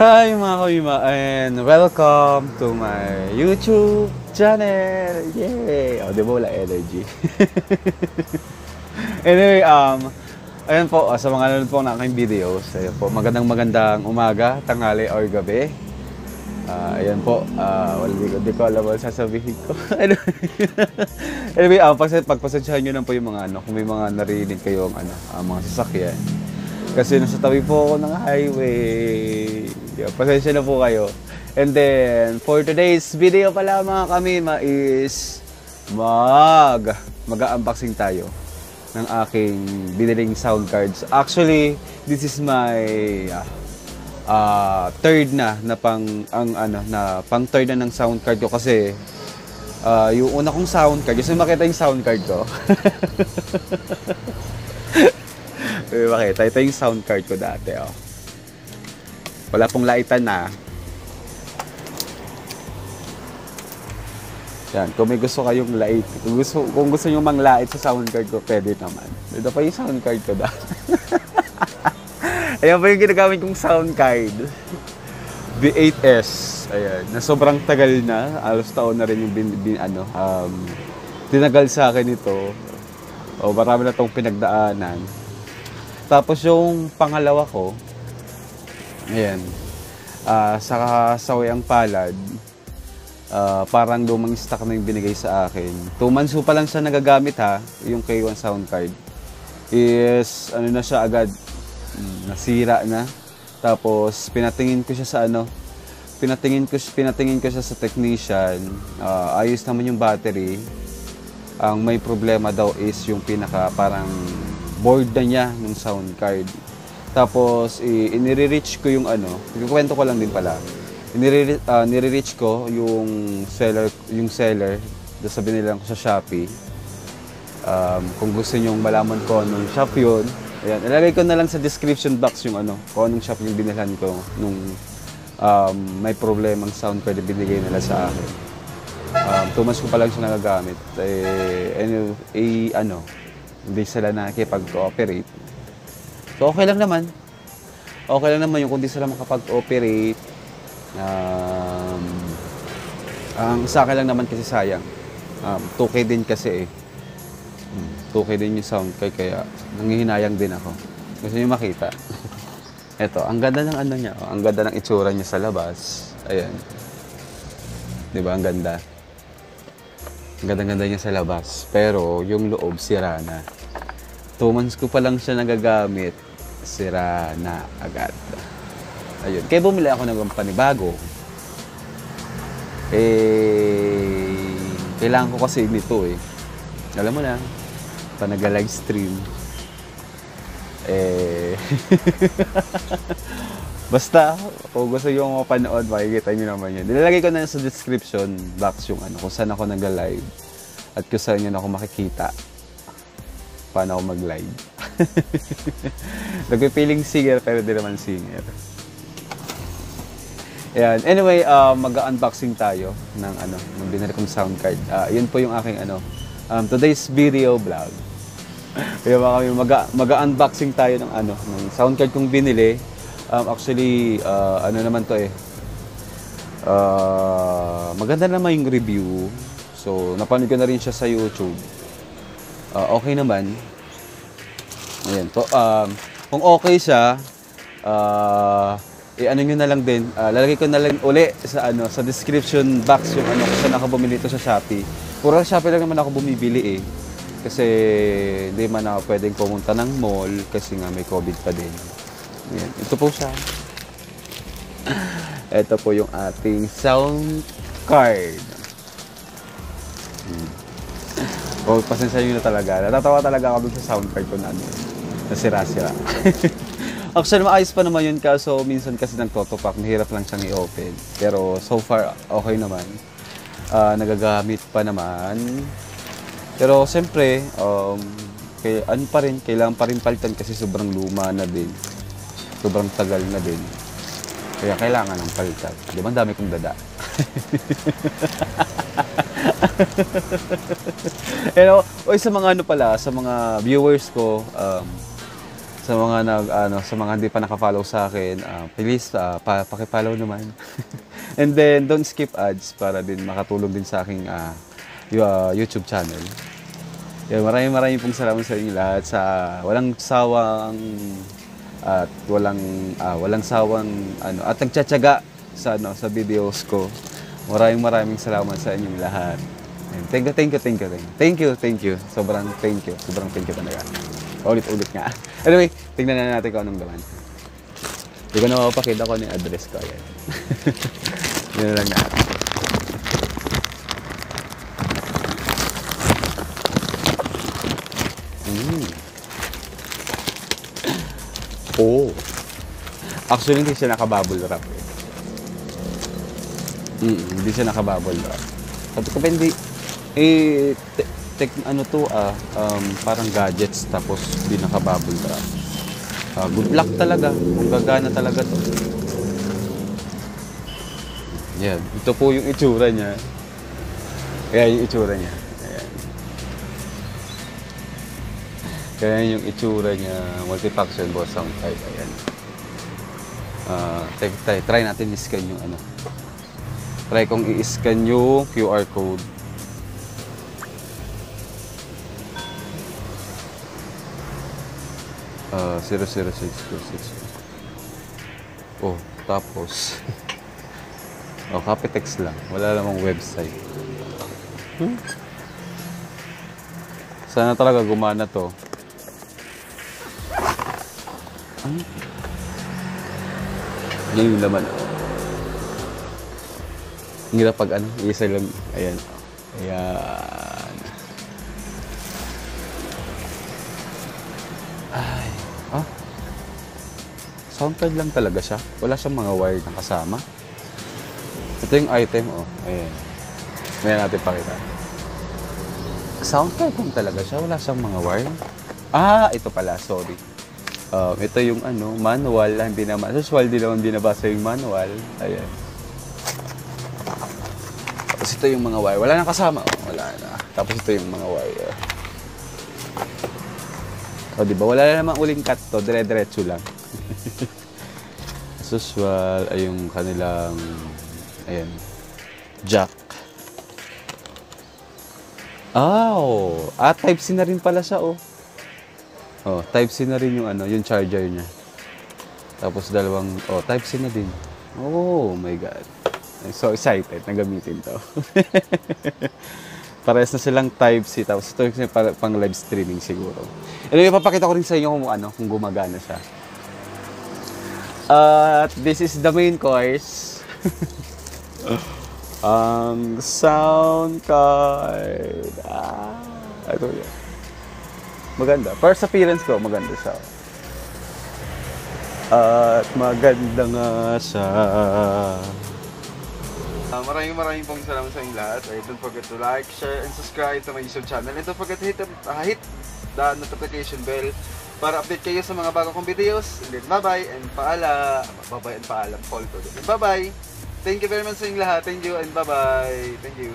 Hi mga kuima and welcome to my YouTube channel! Yay! O, di ba wala energy? Anyway, ayan po, sa mga nanonood po ng aking videos, ayan po, magandang umaga, tanghali, or gabi. Ayan po, di ko alam ang sasabihin ko. Anyway, pagpasensyahan nyo lang po yung mga kung may mga narinig kayong mga sasakyan. Kasi nasa tabi po ako ng highway. Pasensya na po kayo. And then, for today's video pala mga kamima is mag-unboxing tayo ng aking biniling sound cards. Actually, this is my third na pang third na ng sound card ko kasi yung una kong sound card, gusto makita yung sound card ko. Makita, ito yung sound card ko dati, oh. Wala pong laitan na. Yan, kung may gusto kayong lait, kung gusto nyo mang lait sa sound card ko, pwede naman. Ito pa yung sound card ko dati. Ayan pa yung ginagamit kong sound card. V8S. Ayan, na sobrang tagal na. Alos taon na rin yung tinagal sa akin ito. O, marami na itong pinagdaanan. Tapos yung pangalawa ko, ayan, sa sawayang palad, parang lumang stock na yung binigay sa akin. 2 months pa lang siya nagagamit ha, yung K1 sound card. Is, na siya agad, nasira na. Tapos, pinatingin ko siya sa pinatingin ko siya sa technician. Ayos naman yung battery. Ang may problema daw is yung parang board na niya ng sound card. Tapos, inire-reach ko yung kwento ko lang din pala. Nire-reach ko yung seller sa binilang ko sa Shopee. Kung gusto niyo malaman ko anong shop yun, ayan, ilagay ko na lang sa description box yung kung anong shop yung binilhan ko nung may problemang sound card na binigay nila sa akin. 2 months ko pa lang siya nagagamit. Hindi sila nakikipag-cooperate. So, okay lang naman. Okay lang naman yung kung di sila makapag-cooperate. Ang sa akin lang naman kasi sayang. 2K din kasi 2K din yung sound kaya nangihinayang din ako. Gusto niyo makita. Ito, ang ganda ng niya. Ang ganda ng itsura niya sa labas. Ayan. Diba? Ang ganda. Ang ganda-ganda niya sa labas. Pero, yung loob, sira na. 2 months ko pa lang siya nagagamit. Sira na agad. Ayun. Kaya bumili ako ng panibago. Kailangan ko kasi nito Alam mo na, panaga-live stream. Basta, kung gusto nyo mapanood, makikita nyo naman yun. Nilalagay ko na sa description box yung kung saan ako nag-live. At kung saan yun ako makikita. Paano ako mag-live. Nagpipiling singer, pero di naman singer. Ayan. Anyway, mag-unboxing tayo ng ng binili kong sound card. Yun po yung aking today's video vlog. Kaya mag-unboxing tayo ng ng sound card kong binili. Actually, naman to maganda naman yung review. So, napanood ko na rin siya sa YouTube. Okay naman. Ayan to. Kung okay siya, nyo na lang din. Lalagay ko na lang uli sa description box yung kung saan ako bumili ito sa Shopee. Puro sa Shopee lang naman ako bumibili Kasi hindi man ako pwedeng pumunta ng mall kasi nga may COVID pa din. Ayan. Ito po siya. Ito po yung ating sound card. Pasensya nyo na talaga. Natatawa talaga ako dun sa sound card ko na nasira-sira. Actually, maayos pa naman yun kaso minsan kasi nagtotopak. Mahirap lang siyang i-open. Pero so far, okay naman. Nagagamit pa naman. Pero siyempre, kailangan pa rin palitan kasi sobrang luma na din. Sobrang tagal na din. Kaya kailangan ng palitan. Di ba? Ang dami kong dada. Sa mga sa mga viewers ko, Sa mga sa mga hindi pa naka-follow sa akin, please paki-follow naman. And then don't skip ads para din makatulong din sa aking YouTube channel. Yan, maraming pong salamat sa inyo lahat sa walang sawang at walang sawang at nagtitiyaga sa sa videos ko. Maraming salamat sa inyong lahat. And thank you. Sobrang thank you talaga. Ulit nga. Anyway, tingnan na natin kung anong laman. Hindi ko na mapapakita ko yung address ko. Ayan. Yun na lang natin. Oh. Actually, hindi siya naka-bubble wrap. Hindi siya naka-bubble wrap. Sabi ko, hindi. Parang gadgets tapos di naka-bubble wrap. Good luck talaga. Kung gagana talaga to. Yan. Ito po yung itsura niya. Ayan yung itsura niya. Ayan. Kaya yung itsura niya. Multifunction boss sound type. Ayan. Try natin i-scan yung Try kong i-scan yung QR code. Uh, 00626. Oh, tapos copy text lang. Wala namang website. Sana talaga gumana to. Yan yung laman. Ang hirap pag isa lang. Ayan. Ayan. Ay. Soundcard lang talaga siya. Wala siyang mga wire na kasama. Ito yung item, Ayan. May natin pakita. Soundcard lang talaga siya. Wala siyang mga wire. Ito pala. Sorry. Ito yung manual. Hindi naman. Usual, di naman binabasa yung manual. Ayan. Tapos ito yung mga wire. Wala na kasama. Wala na. Tapos ito yung mga wire. Diba? Wala na namang uling cut to. Dire-diretso lang. As usual, ay yung kanilang jack. Type-C na rin pala siya, Type-C na rin yung charger niya. Tapos Type-C na din. Oh my God. I'm so excited na gamitin to. Parehas na silang Type-C. Tapos ito yung pang live streaming siguro. Anyway, papakita ko rin sa inyo kung gumagana siya. This is the main course. Ang sound card. Ito yun. Maganda. First appearance ko, maganda siya. At maganda nga siya. Maraming pong salamat sa inyong lahat. Don't forget to like, share, and subscribe to my YouTube channel. And don't forget to hit the notification bell para update kayo sa mga bago kong videos. And then bye-bye and paalam. Bye-bye and paalam. Call to. Bye-bye. Thank you very much sa inyong lahat. Thank you and bye-bye. Thank you.